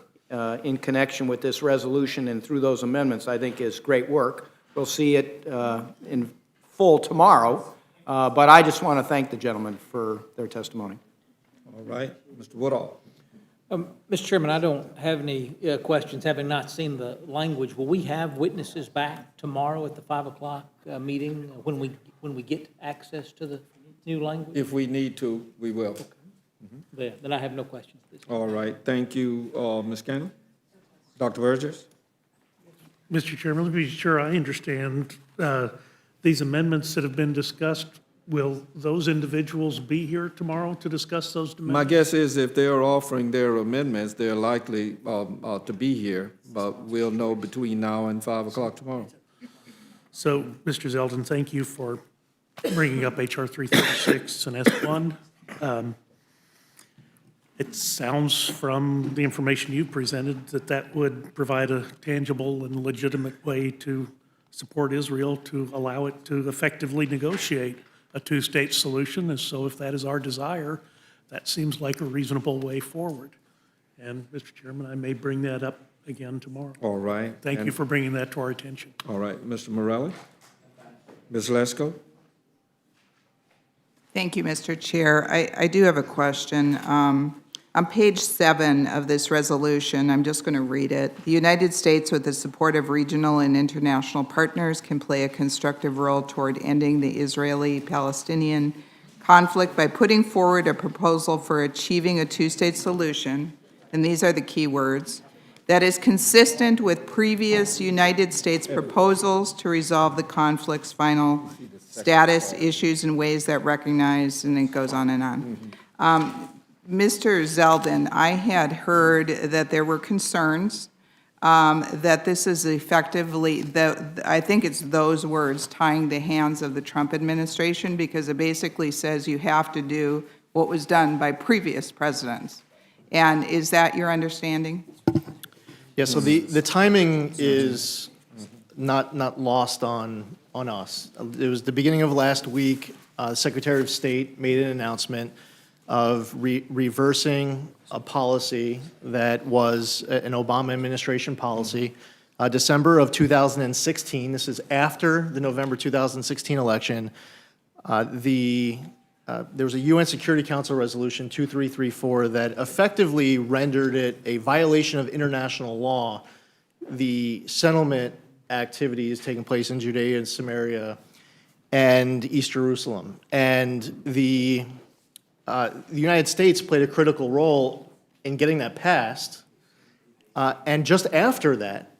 K: in connection with this resolution and through those amendments, I think is great work. We'll see it in full tomorrow, but I just want to thank the gentlemen for their testimony.
A: All right. Mr. Woodall.
L: Mr. Chairman, I don't have any questions, having not seen the language. Will we have witnesses back tomorrow at the 5 o'clock meeting when we get access to the new language?
A: If we need to, we will.
L: Then I have no questions.
A: All right, thank you, Ms. Scanlon. Dr. Burgess?
F: Mr. Chairman, let me be sure I understand these amendments that have been discussed. Will those individuals be here tomorrow to discuss those
A: My
F: amendments?
A: guess is if they're offering their amendments, they're likely to be here, but we'll know between now and 5 o'clock tomorrow.
F: So, Mr. Zeldin, thank you for bringing up HR 336 and S1. It sounds from the information you presented that that would provide a tangible and legitimate way to support Israel to allow it to effectively negotiate a two-state solution. And so if that is our desire, that seems like a reasonable way forward. And, Mr. Chairman, I may bring that up again tomorrow.
A: All right.
F: Thank you for bringing that to our attention.
A: All right, Mr. Morelli? Ms. Lesko?
H: Thank you, Mr. Chair. I do have a question. On page 7 of this resolution, I'm just going to read it. The United States, with the support of regional and international partners, can play a constructive role toward ending the Israeli-Palestinian conflict by putting forward a proposal for achieving a two-state solution, and these are the key words, that is consistent with previous United States proposals to resolve the conflict's final status issues in ways that recognize, and it goes on and on. Mr. Zeldin, I had heard that there were concerns that this is effectively, I think it's those words, tying the hands of the Trump administration, because it basically says you have to do what was done by previous presidents. And is that your understanding?
J: Yeah, so the timing is not lost on us. It was the beginning of last week, the Secretary of State made an announcement of reversing a policy that was an Obama administration policy. December of 2016, this is after the November 2016 election, there was a UN Security Council resolution 2334 that effectively rendered it a violation of international law, the settlement activities taking place in Judea and Samaria and East Jerusalem. And the United States played a critical role in getting that passed. And just after that,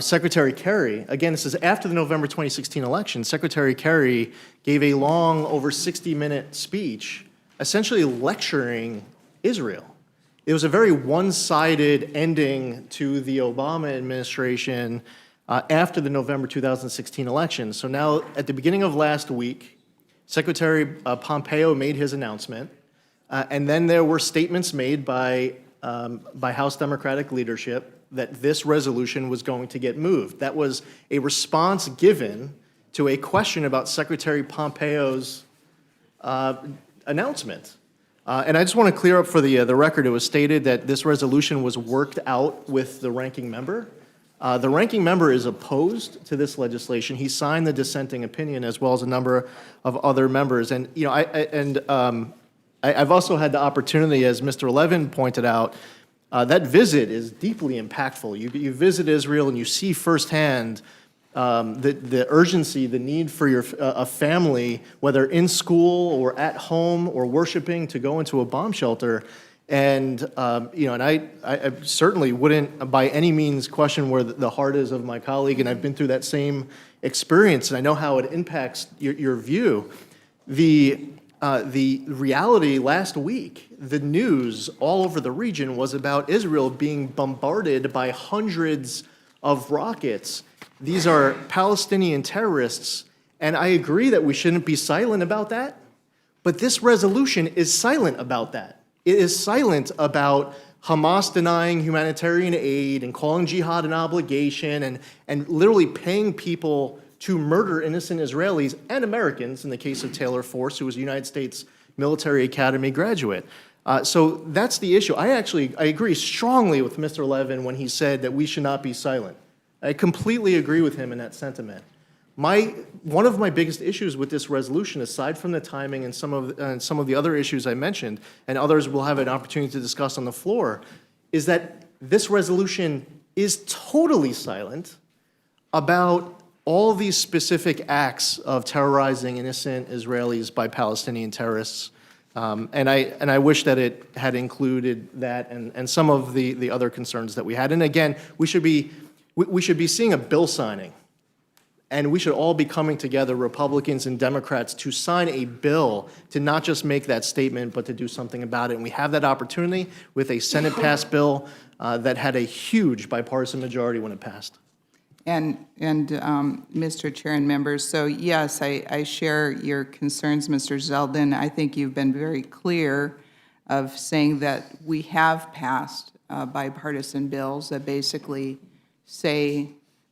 J: Secretary Kerry, again, this is after the November 2016 election, Secretary Kerry gave a long, over 60-minute speech, essentially lecturing Israel. It was a very one-sided ending to the Obama administration after the November 2016 election. So now, at the beginning of last week, Secretary Pompeo made his announcement, and then there were statements made by House Democratic leadership that this resolution was going to get moved. That was a response given to a question about Secretary Pompeo's announcement. And I just want to clear up for the record, it was stated that this resolution was worked out with the ranking member. The ranking member is opposed to this legislation. He signed the dissenting opinion as well as a number of other members. And you know, I've also had the opportunity, as Mr. Levin pointed out, that visit is deeply impactful. You visit Israel and you see firsthand the urgency, the need for a family, whether in school or at home or worshiping, to go into a bomb shelter. And, you know, and I certainly wouldn't by any means question where the heart is of my colleague, and I've been through that same experience, and I know how it impacts your view. The reality last week, the news all over the region was about Israel being bombarded by hundreds of rockets. These are Palestinian terrorists, and I agree that we shouldn't be silent about that, but this resolution is silent about that. It is silent about Hamas denying humanitarian aid and calling jihad an obligation and literally paying people to murder innocent Israelis and Americans, in the case of Taylor Force, who was a United States Military Academy graduate. So that's the issue. I agree strongly with Mr. Levin when he said that we should not be silent. I completely agree with him in that sentiment. One of my biggest issues with this resolution, aside from the timing and some of the other issues I mentioned, and others will have an opportunity to discuss on the floor, is that this resolution is totally silent about all these specific acts of terrorizing innocent Israelis by Palestinian terrorists. And I wish that it had included that and some of the other concerns that we had. And again, we should be seeing a bill signing. And we should all be coming together, Republicans and Democrats, to sign a bill to not just make that statement, but to do something about it. And we have that opportunity with a Senate-passed bill that had a huge bipartisan majority when it passed.
H: And Mr. Chair and members, so yes, I share your concerns, Mr. Zeldin. I think you've been very clear of saying that we have passed bipartisan bills that basically say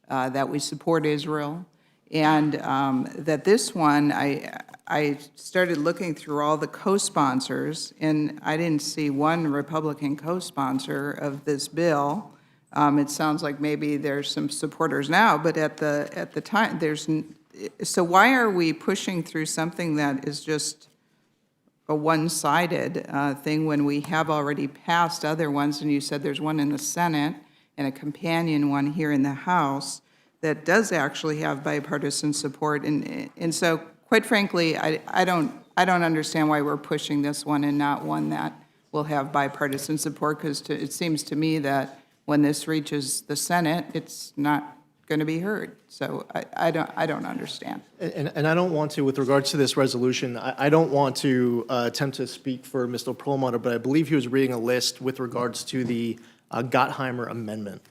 H: that we support Israel, and that this one, I started looking through all the co-sponsors, and I didn't see one Republican co-sponsor of this bill. It sounds like maybe there's some supporters now, but at the time, so why are we pushing through something that is just a one-sided thing when we have already passed other ones, and you said there's one in the Senate and a companion one here in the House that does actually have bipartisan support, and so quite frankly, I don't understand why we're pushing this one and not one that will have bipartisan support, because it seems to me that when this reaches the Senate, it's not going to be heard. So I don't understand.
J: And I don't want to, with regards to this resolution, I don't want to attempt to speak for Mr. Perlmutter, but I believe he was reading a list with regards to the Gottheimer amendment.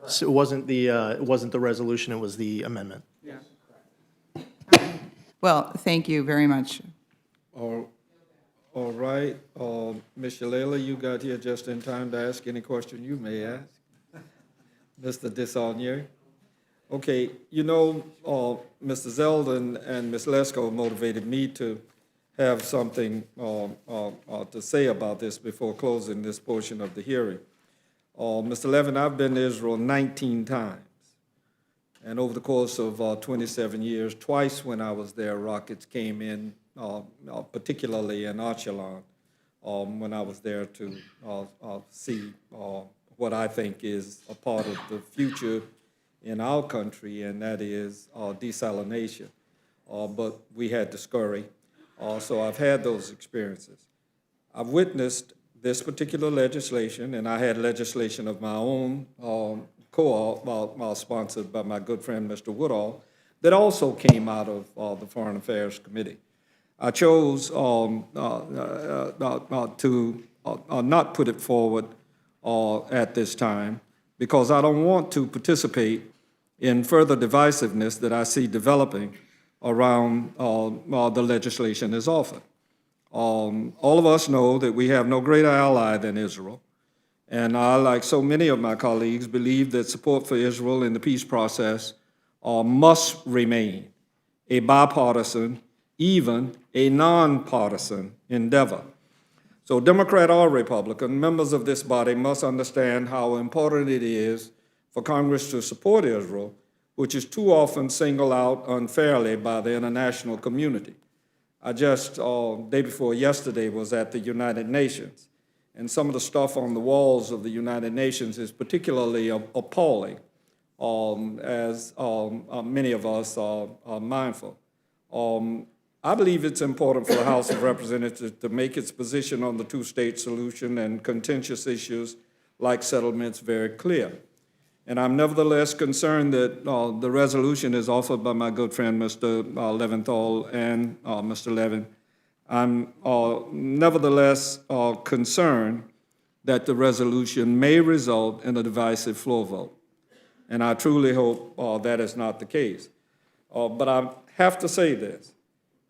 J: So it wasn't the resolution, it was the amendment.
H: Yeah. Well, thank you very much.
A: All right, Ms. Shalala, you got here just in time to ask any question you may ask. Mr. Desaulnier. Okay, you know, Mr. Zeldin and Ms. Lesko motivated me to have something to say about this before closing this portion of the hearing. Mr. Levin, I've been to Israel 19 times. And over the course of 27 years, twice when I was there, rockets came in, particularly in Ashkelon, when I was there to see what I think is a part of the future in our country, and that is desalination. But we had to scurry. So I've had those experiences. I've witnessed this particular legislation, and I had legislation of my own, sponsored by my good friend, Mr. Woodall, that also came out of the Foreign Affairs Committee. I chose to not put it forward at this time because I don't want to participate in further divisiveness that I see developing around the legislation as offered. All of us know that we have no greater ally than Israel. And I, like so many of my colleagues, believe that support for Israel in the peace process must remain a bipartisan, even a nonpartisan endeavor. So Democrat or Republican, members of this body must understand how important it is for Congress to support Israel, which is too often singled out unfairly by the international community. I just, day before yesterday, was at the United Nations, and some of the stuff on the walls of the United Nations is particularly appalling, as many of us are mindful. I believe it's important for the House of Representatives to make its position on the two-state solution and contentious issues like settlements very clear. And I'm nevertheless concerned that the resolution is offered by my good friend, Mr. Leventhal and Mr. Levin. I'm nevertheless concerned that the resolution may result in a divisive floor vote. And I truly hope that is not the case. But I have to say this.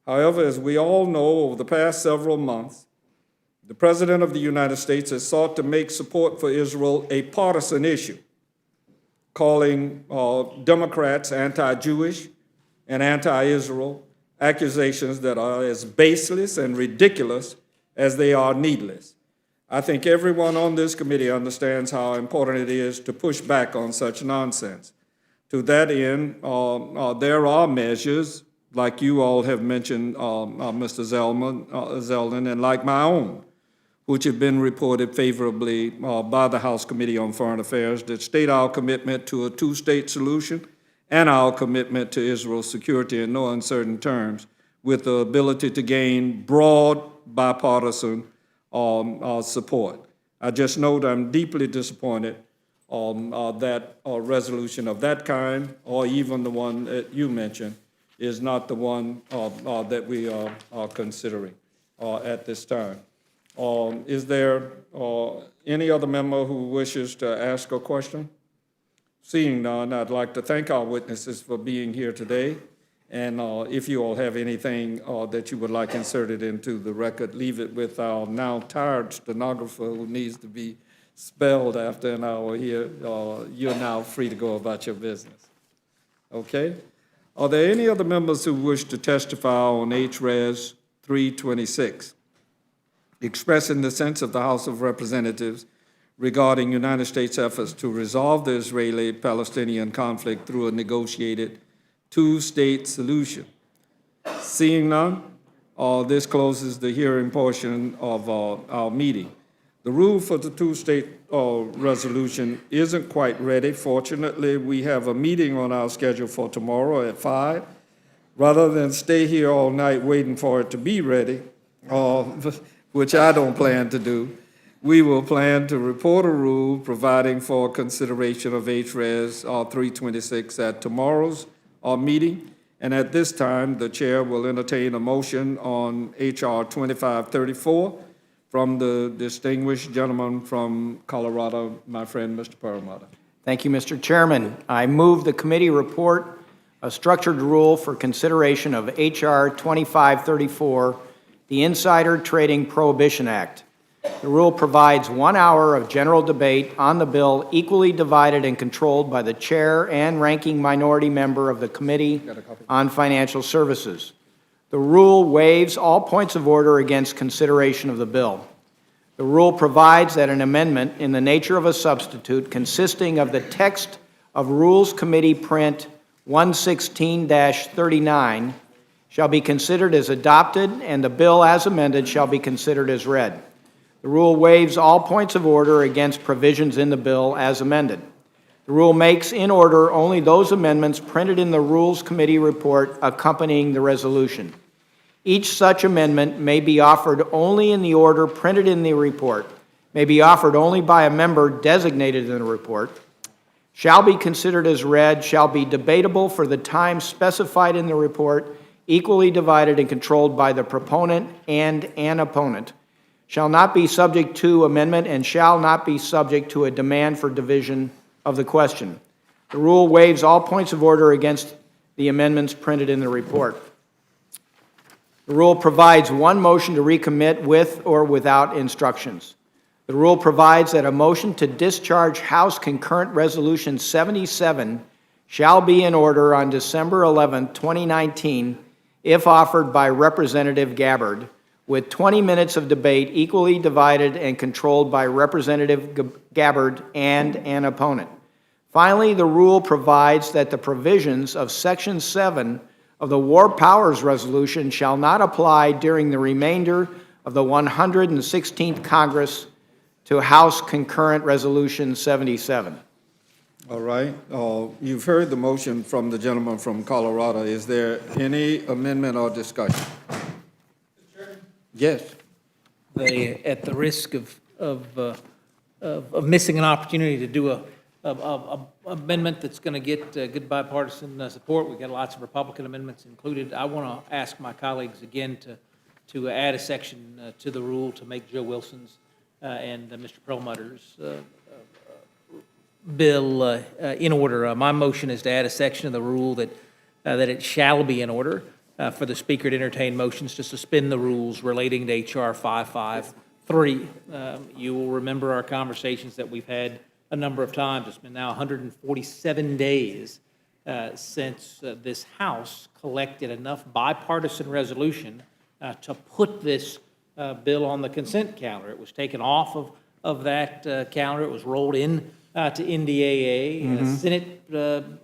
A: However, as we all know, over the past several months, the President of the United States has sought to make support for Israel a partisan issue, calling Democrats anti-Jewish and anti-Israel, accusations that are as baseless and ridiculous as they are needless. I think everyone on this committee understands how important it is to push back on such nonsense. To that end, there are measures, like you all have mentioned, Mr. Zeldin, and like my own, which have been reported favorably by the House Committee on Foreign Affairs, that state our commitment to a two-state solution and our commitment to Israel's security in no uncertain terms, with the ability to gain broad bipartisan support. I just note I'm deeply disappointed that resolution of that kind, or even the one that you mentioned, is not the one that we are considering at this time. Is there any other member who wishes to ask a question? Seeing none, I'd like to thank our witnesses for being here today. And if you all have anything that you would like inserted into the record, leave it with our now tired stenographer who needs to be spelled after an hour here. You're now free to go about your business. Okay? Are there any other members who wish to testify on HRES 326, expressing the sense of the House of Representatives regarding United States efforts to resolve the Israeli-Palestinian conflict through a negotiated two-state solution? Seeing none, this closes the hearing portion of our meeting. The rule for the two-state resolution isn't quite ready. Fortunately, we have a meeting on our schedule for tomorrow at 5. Rather than stay here all night waiting for it to be ready, which I don't plan to do, we will plan to report a rule providing for consideration of HRES 326 at tomorrow's meeting. And at this time, the chair will entertain a motion on HR 2534 from the distinguished gentleman from Colorado, my friend, Mr. Perlmutter.
M: Thank you, Mr. Chairman. I move the committee report a structured rule for consideration of HR 2534, the Insider Trading Prohibition Act. The rule provides 1 hour of general debate on the bill, equally divided and controlled by the chair and ranking minority member of the Committee on Financial Services. The rule waives all points of order against consideration of the bill. The rule provides that an amendment in the nature of a substitute consisting of the text of Rules Committee Print 116-39 shall be considered as adopted, and the bill as amended shall be considered as read. The rule waives all points of order against provisions in the bill as amended. The rule makes in order only those amendments printed in the Rules Committee report accompanying the resolution. Each such amendment may be offered only in the order printed in the report, may be offered only by a member designated in the report, shall be considered as read, shall be debatable for the time specified in the report, equally divided and controlled by the proponent and an opponent, shall not be subject to amendment, and shall not be subject to a demand for division of the question. The rule waives all points of order against the amendments printed in the report. The rule provides one motion to recommit with or without instructions. The rule provides that a motion to discharge House Concurrent Resolution 77 shall be in order on December 11, 2019, if offered by Representative Gabbard, with 20 minutes of debate equally divided and controlled by Representative Gabbard and an opponent. Finally, the rule provides that the provisions of Section 7 of the War Powers Resolution shall not apply during the remainder of the 116th Congress to House Concurrent Resolution 77.
A: All right. You've heard the motion from the gentleman from Colorado. Is there any amendment or discussion? Yes.
L: At the risk of missing an opportunity to do a amendment that's going to get good bipartisan support, we've got lots of Republican amendments included. I want to ask my colleagues again to add a section to the rule to make Joe Wilson's and Mr. Perlmutter's bill in order. My motion is to add a section of the rule that it shall be in order for the Speaker to entertain motions to suspend the rules relating to H.R. 553. You will remember our conversations that we've had a number of times. It's been now 147 days since this House collected enough bipartisan resolution to put this bill on the consent calendar. It was taken off of that calendar. It was rolled in to NDAA. Senate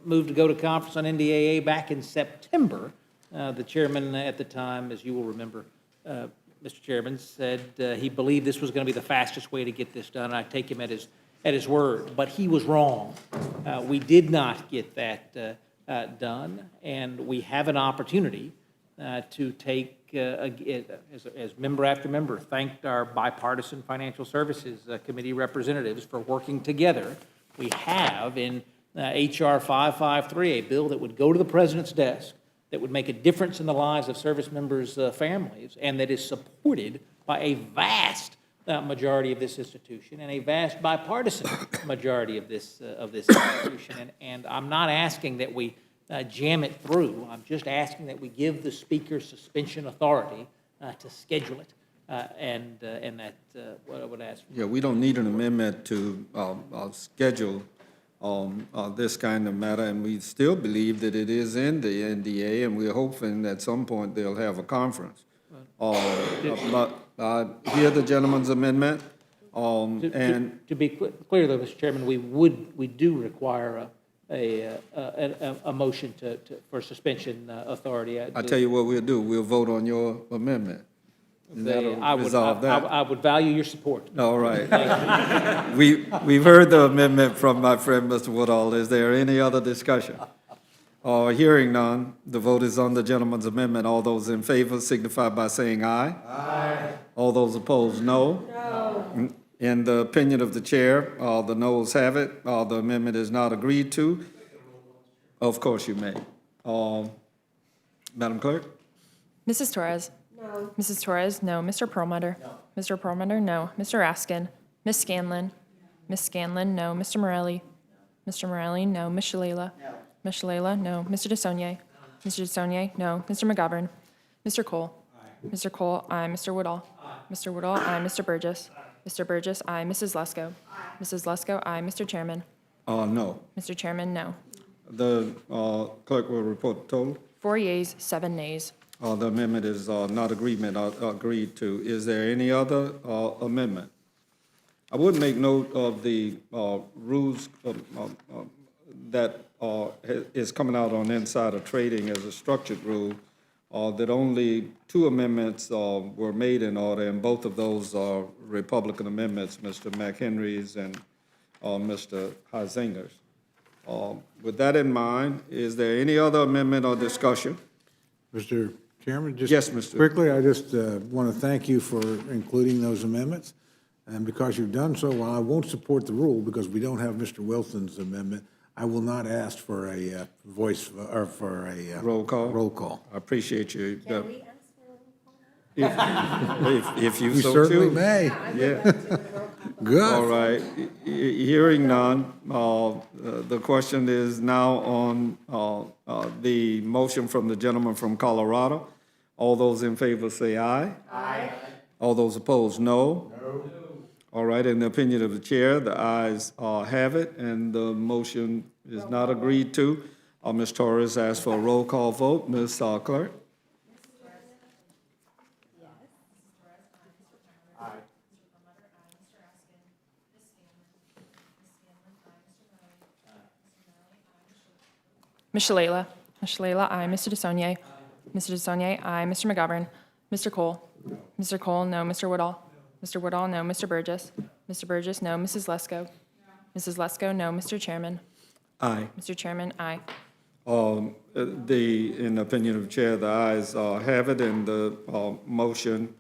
L: moved to go to conference on NDAA back in September. The chairman at the time, as you will remember, Mr. Chairman, said he believed this was going to be the fastest way to get this done, and I take him at his word. But he was wrong. We did not get that done, and we have an opportunity to take, as member after member, thanked our bipartisan Financial Services Committee representatives for working together. We have in H.R. 553, a bill that would go to the president's desk, that would make a difference in the lives of service members' families, and that is supported by a vast majority of this institution and a vast bipartisan majority of this institution. And I'm not asking that we jam it through. I'm just asking that we give the Speaker suspension authority to schedule it, and that's what I would ask for.
A: Yeah, we don't need an amendment to schedule this kind of matter, and we still believe that it is in the NDA, and we're hoping at some point they'll have a conference. But I hear the gentleman's amendment, and
L: To be clear, though, Mr. Chairman, we do require a motion for suspension authority.
A: I tell you what we'll do, we'll vote on your amendment. And that'll resolve that.
L: I would value your support.
A: All right. We've heard the amendment from my friend, Mr. Woodall. Is there any other discussion? Hearing none, the vote is on the gentleman's amendment. All those in favor signify by saying aye. Aye. All those opposed, no. No. In the opinion of the chair, the noes have it. The amendment is not agreed to. Of course you may. Madam Clerk?
N: Mrs. Torres? No. Mrs. Torres, no. Mr. Perlmutter? No. Mr. Perlmutter, no. Mr. Raskin? Ms. Scanlon? Ms. Scanlon, no. Mr. Morelli? Mr. Morelli, no. Ms. Shalala? No. Ms. Shalala, no. Mr. DeSaulnier? No. Mr. DeSaulnier, no. Mr. McGovern? Mr. Cole? Aye. Mr. Cole, aye. Mr. Woodall? Aye. Mr. Woodall, aye. Mr. Burgess? Aye. Mr. Burgess, aye. Mrs. Lesko? Aye. Mrs. Lesko, aye. Mr. Chairman?
A: No.
N: Mr. Chairman, no.
A: The clerk will report the total.
N: 4 yeas, 7 nays.
A: The amendment is not agreed to. Is there any other amendment? I would make note of the rules that is coming out on insider trading as a structured rule, that only 2 amendments were made in order, and both of those are Republican amendments, Mr. McHenry's and Mr. Heisinger's. With that in mind, is there any other amendment or discussion?
B: Mr. Chairman, just
A: Yes, Mr.
B: quickly, I just want to thank you for including those amendments. And because you've done so, while I won't support the rule because we don't have Mr. Wilson's amendment, I will not ask for a voice or for a
A: Roll call?
B: Roll call.
A: I appreciate you. If you
B: You
A: so
B: certainly
A: choose.
B: may.
A: Yeah.
B: Good.
A: All right. Hearing none, the question is now on the motion from the gentleman from Colorado. All those in favor say aye. Aye. All those opposed, no. No. All right, in the opinion of the chair, the ayes have it, and the motion is not agreed to. Ms. Torres asked for a roll call vote. Ms. Clerk?
N: Ms. Shalala? Ms. Shalala, aye. Mr. DeSaulnier? Mr. DeSaulnier, aye. Mr. McGovern? Mr. Cole? No. Mr. Cole, no. Mr. Woodall? No. Mr. Woodall, no. Mr. Burgess? Mr. Burgess, no. Mrs. Lesko? No. Mrs. Lesko, no. Mr. Chairman?
A: Aye.
N: Mr. Chairman, aye.
A: In the opinion of the chair, the ayes have it, and the motion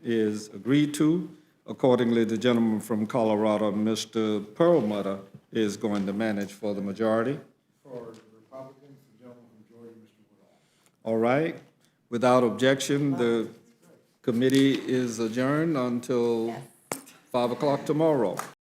A: is agreed to. Accordingly, the gentleman from Colorado, Mr. Perlmutter, is going to manage for the majority.
B: For the Republicans, the gentleman from Georgia, Mr. Woodall.
A: All right. Without objection, the committee is adjourned until 5 o'clock tomorrow.